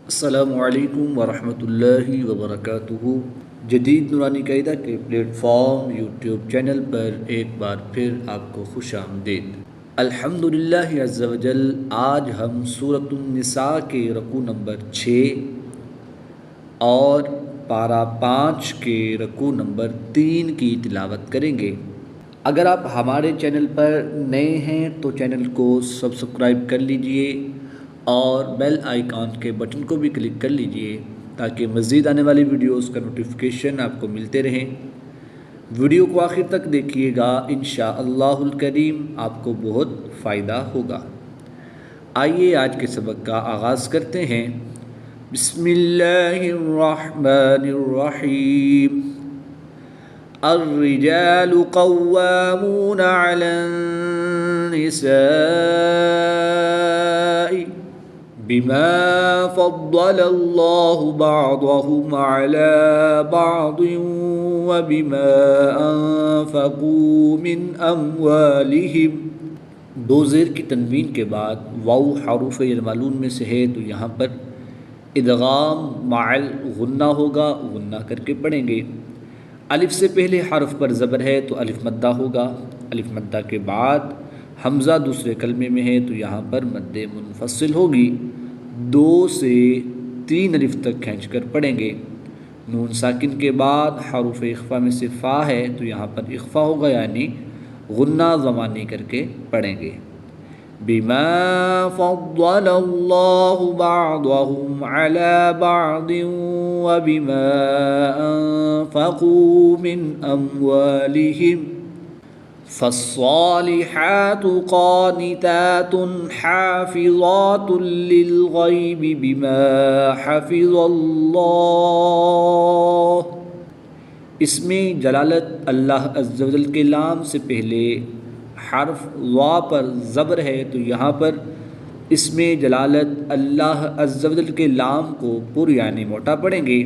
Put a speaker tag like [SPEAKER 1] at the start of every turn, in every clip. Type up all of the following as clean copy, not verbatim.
[SPEAKER 1] السلام علیکم ورحمۃ اللہ وبرکاتہ۔ جدید نورانی قاعدہ کے پلیٹ فارم یوٹیوب چینل پر ایک بار پھر آپ کو خوش آمدید۔ الحمدللہ عز و جل، آج ہم سورۃ النساء کے رکوع نمبر 6 اور پارہ 5 کے رکوع نمبر 3 کی تلاوت کریں گے۔ اگر آپ ہمارے چینل پر نئے ہیں تو چینل کو سبسکرائب کر لیجئے اور بیل آئیکن کے بٹن کو بھی کلک کر لیجئے تاکہ مزید آنے والی ویڈیوز کا نوٹیفیکیشن آپ کو ملتے رہیں۔ ویڈیو کو آخر تک دیکھیے گا، انشاءاللہ الکریم آپ کو بہت فائدہ ہوگا۔ آئیے آج کے سبق کا آغاز کرتے ہیں۔ بسم اللہ الرحمن الرحیم۔ الرجال قوامون علی النساء بما فضل اللہ بعضهم على بعض وبما انفقوا من اموالهم۔ دو زیر کی تنوین کے بعد واو حروف معلوم میں سے ہے تو یہاں پر ادغام مع الغنہ ہوگا، غنہ کر کے پڑھیں گے۔ الف سے پہلے حرف پر زبر ہے تو الف مدہ ہوگا۔ الف مدہ کے بعد حمزہ دوسرے کلمے میں ہے تو یہاں پر مد منفصل ہوگی، 2 سے 3 الف تک کھینچ کر پڑھیں گے۔ نون ساکن کے بعد حروف اخفا میں سے فا ہے تو یہاں پر اخفا ہوگا، یعنی غنہ زمانی کر کے پڑھیں گے۔ بما فضل اللہ بعضهم على بعض وبما انفقوا من اموالهم فالصالحات قانتات حافظات للغیب بما حفظ اللہ۔ اس میں جلالت اللہ عز و جل کے لام سے پہلے حرف وا پر زبر ہے تو یہاں پر اس میں جلالت اللہ عز و جل کے لام کو پر یعنی موٹا پڑھیں گے۔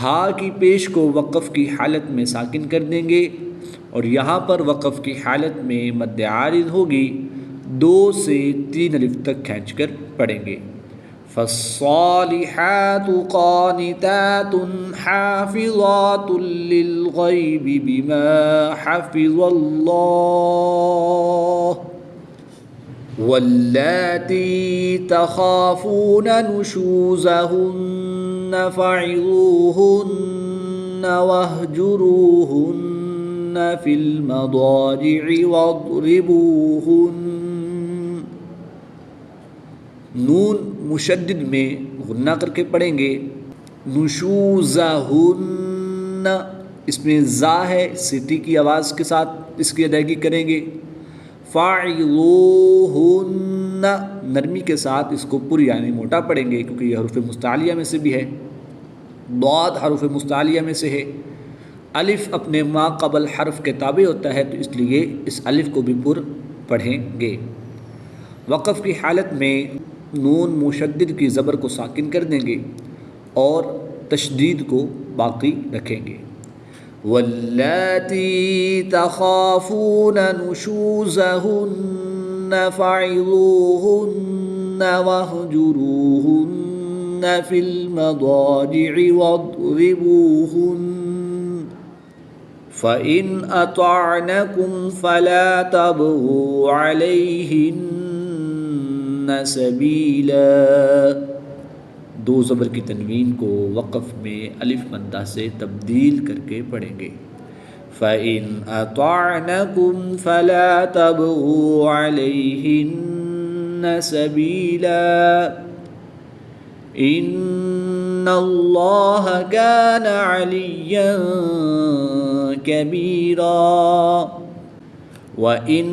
[SPEAKER 1] ہا کی پیش کو وقف کی حالت میں ساکن کر دیں گے اور یہاں پر وقف کی حالت میں مد عارض ہوگی، 2 سے 3 الف تک کھینچ کر پڑھیں گے۔ فالصالحات قانتات حافظات للغیب بما حفظ اللہ واللاتی تخافون نشوزہن فعظوہن واہجروہن فی المضاجع واضربوہن۔ نون مشدد میں غنہ کر کے پڑھیں گے۔ نشوزہن، اس میں زا ہے، سٹی کی آواز کے ساتھ اس کی ادائیگی کریں گے۔ فاعظوہن، نرمی کے ساتھ اس کو پر یعنی موٹا پڑھیں گے کیونکہ یہ حروف مستعلیہ میں سے بھی ہے۔ ضاد حروف مستعلیہ میں سے ہے۔ الف اپنے ما قبل حرف کے تابع ہوتا ہے تو اس لیے اس الف کو بھی پر پڑھیں گے۔ وقف کی حالت میں نون مشدد کی زبر کو ساکن کر دیں گے اور تشدید کو باقی رکھیں گے۔ واللاتی تخافون نشوزہن فعظوہن واہجروہن فی المضاجع واضربوہن فإن أطعنكم فلا تبغوا عليهن سبيلا۔ 2 زبر کی تنوین کو وقف میں الف مدہ سے تبدیل کر کے پڑھیں گے۔ فإن أطعنكم فلا تبغوا عليهن سبيلا ان اللہ کان علیا کبیرا۔ وَإِنْ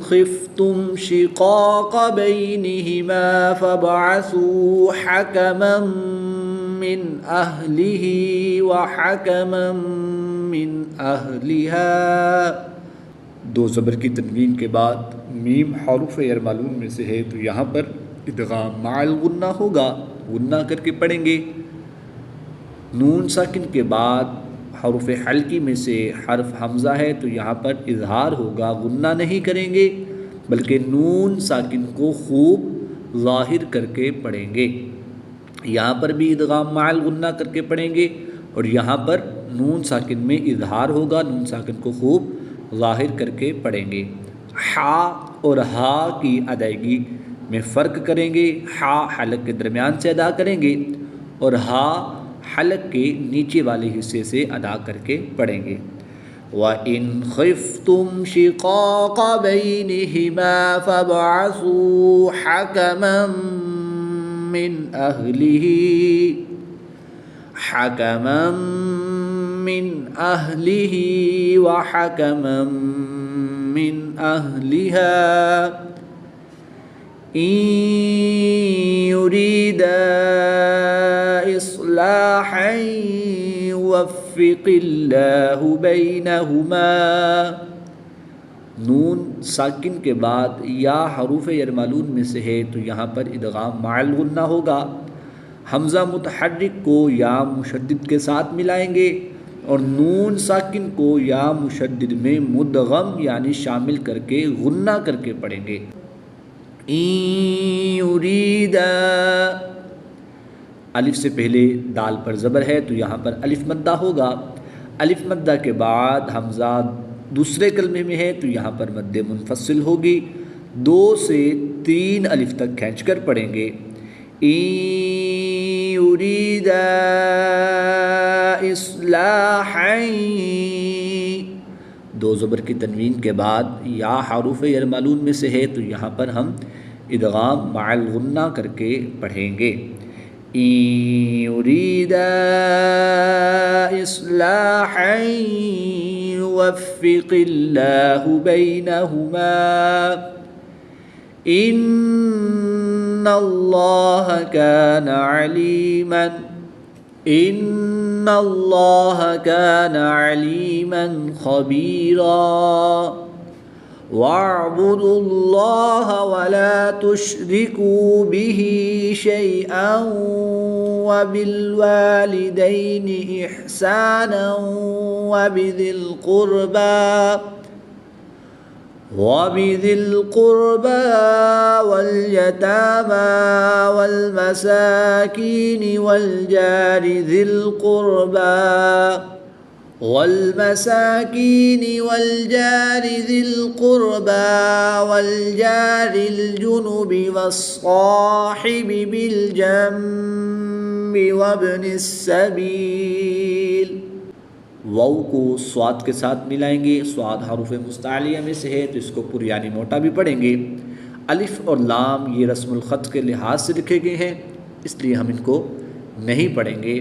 [SPEAKER 1] خِفْتُمْ شِقَاقَ بَيْنِهِمَا فَابْعَثُوا حَكَمًا مِّنْ أَهْلِهِ وَحَكَمًا مِّنْ أَهْلِهَا۔ 2 زبر کی تنوین کے بعد میم حروف معلوم میں سے ہے تو یہاں پر ادغام مع الغنہ ہوگا، غنہ کر کے پڑھیں گے۔ نون ساکن کے بعد حروف حلقی میں سے حرف حمزہ ہے تو یہاں پر اظہار ہوگا، غنہ نہیں کریں گے بلکہ نون ساکن کو خوب ظاہر کر کے پڑھیں گے۔ یہاں پر بھی ادغام مع الغنہ کر کے پڑھیں گے، اور یہاں پر نون ساکن میں اظہار ہوگا، نون ساکن کو خوب ظاہر کر کے پڑھیں گے۔ ہا اور ہا کی ادائیگی میں فرق کریں گے، ہا حلق کے درمیان سے ادا کریں گے اور ہا حلق کے نیچے والے حصے سے ادا کر کے پڑھیں گے۔ وَإِنْ خِفْتُمْ شِقَاقَ بَيْنِهِمَا فَابْعَثُوا حَكَمًا مِّنْ أَهْلِهِ وَحَكَمًا مِّنْ أَهْلِهَا إِن يُرِيدَا إِصْلَاحًا يُوَفِّقِ اللَّهُ بَيْنَهُمَا۔ نون ساکن کے بعد یا حروف یرملون میں سے ہے تو یہاں پر ادغام مع الغنہ ہوگا۔ حمزہ متحرک کو یا مشدد کے ساتھ ملائیں گے اور نون ساکن کو یا مشدد میں مدغم یعنی شامل کر کے غنہ کر کے پڑھیں گے۔ یریدا، الف سے پہلے دال پر زبر ہے تو یہاں پر الف مدہ ہوگا۔ الف مدہ کے بعد حمزہ دوسرے کلمے میں ہے تو یہاں پر مد منفصل ہوگی، 2 سے 3 الف تک کھینچ کر پڑھیں گے۔ یریدا اصلاحا، 2 زبر کی تنوین کے بعد یا حروف یرملون میں سے ہے تو یہاں پر ہم ادغام مع الغنہ کر کے پڑھیں گے۔ یریدا اصلاحا یوفق اللہ بینہما ان اللہ کان علیما خبیرا۔ وَاعْبُدُوا اللَّهَ وَلَا تُشْرِكُوا بِهِ شَيْئًا وَبِالْوَالِدَيْنِ إِحْسَانًا وَبِذِي الْقُرْبَى وَالْيَتَامَى وَالْمَسَاكِينِ وَالْجَارِ ذِي الْقُرْبَى وَالْجَارِ الْجُنُبِ وَالصَّاحِبِ بِالْجَنبِ وَابْنِ السَّبِيلِ۔ واو کو صاد کے ساتھ ملائیں گے، صاد حروف مستعلیہ میں سے ہے تو اس کو پر یعنی موٹا بھی پڑھیں گے۔ الف اور لام یہ رسم الخط کے لحاظ سے لکھے گئے ہیں اس لیے ہم ان کو نہیں پڑھیں گے۔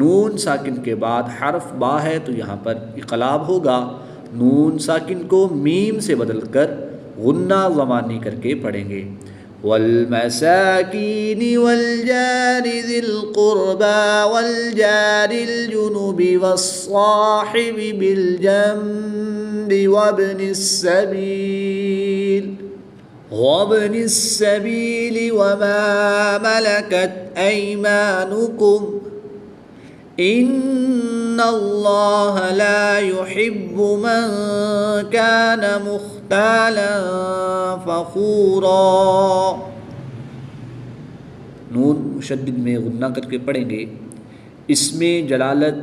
[SPEAKER 1] نون ساکن کے بعد حرف با ہے تو یہاں پر اقلاب ہوگا، نون ساکن کو میم سے بدل کر غنہ زمانی کر کے پڑھیں گے۔ والمساکین والجار ذی القربى والجار الجنب والصاحب بالجنب وابن السبیل وما ملکت ایمانکم ان اللہ لا يحب من كان مختالا فخورا۔ نون مشدد میں غنہ کر کے پڑھیں گے۔ اس میں جلالت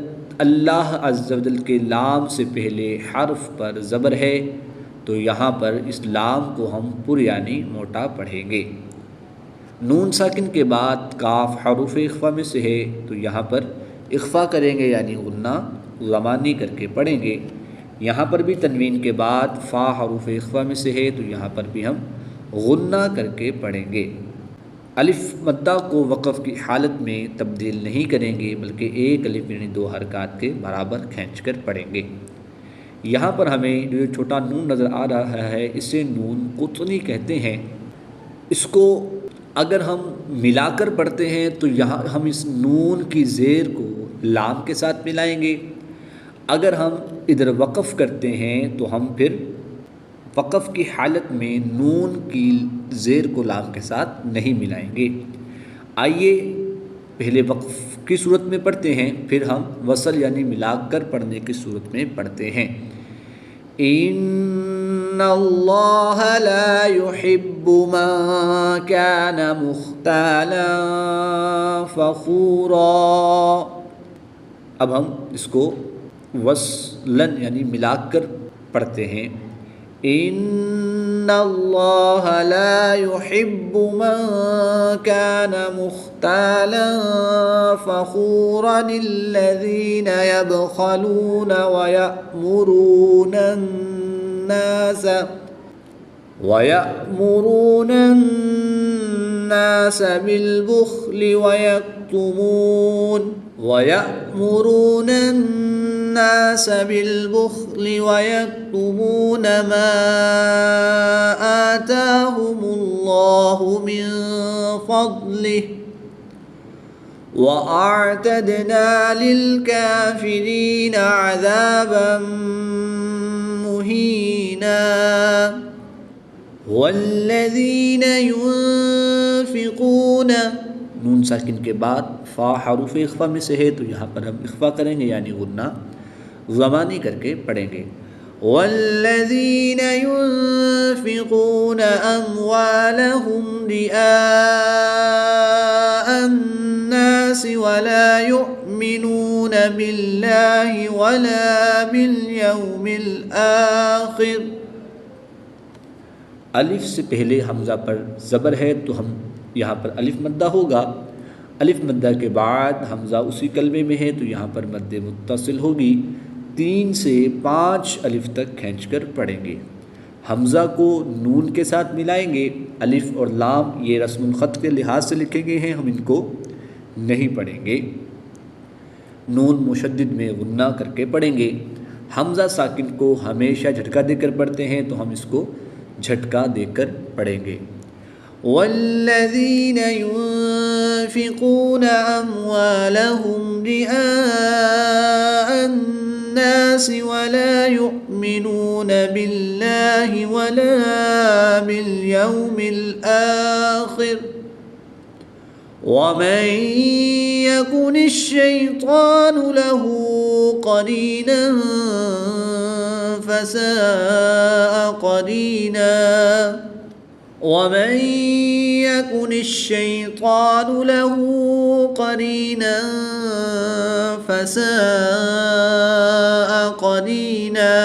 [SPEAKER 1] اللہ عز و جل کے لام سے پہلے حرف پر زبر ہے تو یہاں پر اس لام کو ہم پر یعنی موٹا پڑھیں گے۔ نون ساکن کے بعد کاف حروف اخفا میں سے ہے تو یہاں پر اخفا کریں گے یعنی غنہ زمانی کر کے پڑھیں گے۔ یہاں پر بھی تنوین کے بعد فا حروف اخفا میں سے ہے تو یہاں پر بھی ہم غنہ کر کے پڑھیں گے۔ الف مدہ کو وقف کی حالت میں تبدیل نہیں کریں گے بلکہ ایک الف یعنی 2 حرکات کے برابر کھینچ کر پڑھیں گے۔ یہاں پر ہمیں جو چھوٹا نون نظر آ رہا ہے اسے نون قطنی کہتے ہیں۔ اس کو اگر ہم ملا کر پڑھتے ہیں تو یہاں ہم اس نون کی زیر کو لام کے ساتھ ملائیں گے، اگر ہم ادھر وقف کرتے ہیں تو ہم پھر وقف کی حالت میں نون کی زیر کو لام کے ساتھ نہیں ملائیں گے۔ آئیے پہلے وقف کی صورت میں پڑھتے ہیں پھر ہم وصل یعنی ملا کر پڑھنے کی صورت میں پڑھتے ہیں۔ ان اللہ لا يحب من كان مختالا فخورا. اب ہم اس کو وصلاً یعنی ملا کر پڑھتے ہیں. ان اللہ لا يحب من كان مختالا فخورا الذين يبخلون ويأمرون الناس بالبخل ويكتمون ما آتاهم الله من فضله وأعتدنا للكافرين عذابا مهينا. والذين ينفقون، نون ساکن کے بعد فا حروف اخفا میں سے ہے تو یہاں پر ہم اخفا کریں گے یعنی غنہ زمانی کر کے پڑھیں گے. والذین ينفقون اموالهم رئاء الناس ولا يؤمنون بالله ولا باليوم الآخر. الف سے پہلے حمزہ پر زبر ہے تو ہم یہاں پر الف مدہ ہوگا. الف مدہ کے بعد حمزہ اسی کلمے میں ہے تو یہاں پر مد متصل ہوگی. 3 سے 5 الف تک کھینچ کر پڑھیں گے. حمزہ کو نون کے ساتھ ملائیں گے. الف اور لام یہ رسم الخط کے لحاظ سے لکھے گئے ہیں، ہم ان کو نہیں پڑھیں گے. نون مشدد میں غنہ کر کے پڑھیں گے. حمزہ ساکن کو ہمیشہ جھٹکا دے کر پڑھتے ہیں تو ہم اس کو جھٹکا دے کر پڑھیں گے. والذین ينفقون اموالهم رئاء الناس ولا يؤمنون بالله ولا باليوم الآخر ومن يكن الشيطان له قرينا فساء قرينا. ومن يكن الشيطان له قرينا فساء قرينا.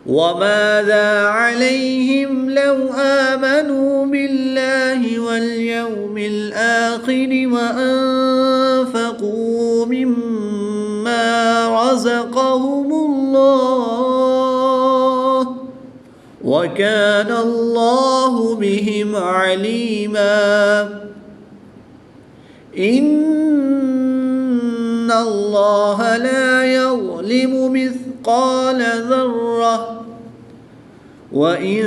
[SPEAKER 1] وماذا عليهم لو آمنوا بالله واليوم الآخر وأنفقوا مما رزقهم الله وكان الله بهم عليما. إن الله لا يظلم مثقال ذرة وإن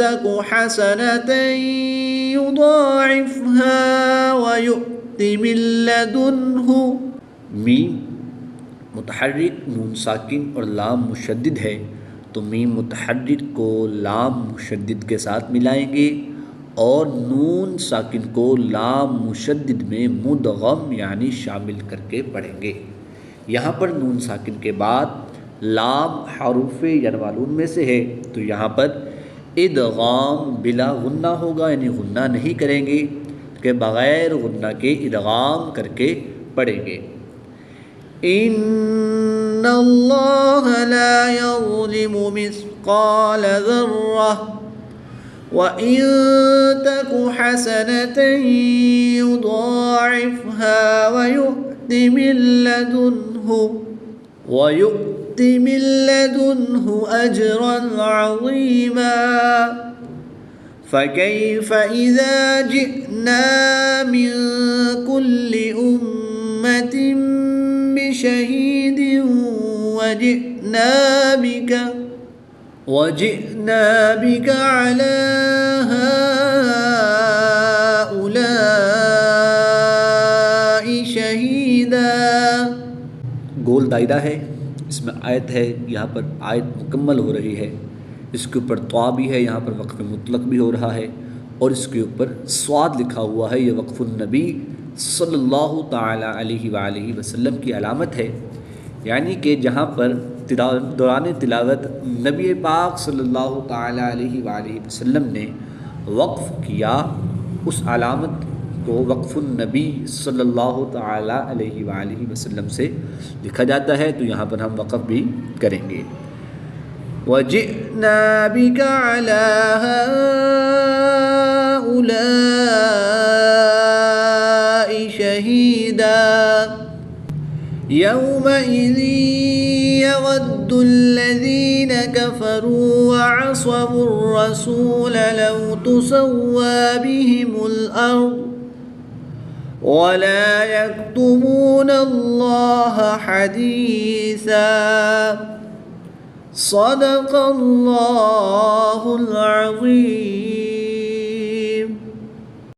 [SPEAKER 1] تك حسنة يضاعفها ويؤت من لدنه. میم متحرک، نون ساکن اور لام مشدد ہے تو میم متحرک کو لام مشدد کے ساتھ ملائیں گے اور نون ساکن کو لام مشدد میں مدغم یعنی شامل کر کے پڑھیں گے. یہاں پر نون ساکن کے بعد لام حروف ینوالون میں سے ہے تو یہاں پر ادغام بلا غنہ ہوگا یعنی غنہ نہیں کریں گے کہ بغیر غنہ کے ادغام کر کے پڑھیں گے. ان اللہ لا یظلم مثقال ذرہ وَإِن تَكُ حَسَنَةً يُضَاعِفْهَا وَيُؤْتِ مِن لَّدُنْهُ أَجْرًا عَظِيمًا. فَكَيْفَ إِذَا جِئْنَا مِن كُلِّ أُمَّةٍ بِشَهِيدٍ وَجِئْنَا بِكَ عَلَى هَؤُلَاءِ شَهِيدًا. گول دائرہ ہے، اس میں آیت ہے، یہاں پر آیت مکمل ہو رہی ہے. اس کے اوپر طا بھی ہے، یہاں پر وقف مطلق بھی ہو رہا ہے اور اس کے اوپر صاد لکھا ہوا ہے. یہ وقف النبی صلی اللہ تعالی علیہ وآلہ وسلم کی علامت ہے، یعنی کہ جہاں پر دوران تلاوت نبی پاک صلی اللہ تعالیٰ علیہ وآلہ وسلم نے وقف کیا، اس علامت کو وقف النبی صلی اللہ تعالیٰ علیہ وآلہ وسلم سے لکھا جاتا ہے، تو یہاں پر ہم وقف بھی کریں گے۔ وَجِئْنَا بِكَ عَلَىٰ هَٰؤُلَاءِ شَهِيدًا يَوْمَئِذٍ يَوَدُّ الَّذِينَ كَفَرُوا وَعَصَوُا الرَّسُولَ لَوْ تُسَوَّىٰ بِهِمُ الْأَرْضُ وَلَا يَكْتُمُونَ اللَّهَ حَدِيثًا۔ صدق اللہ العظیم۔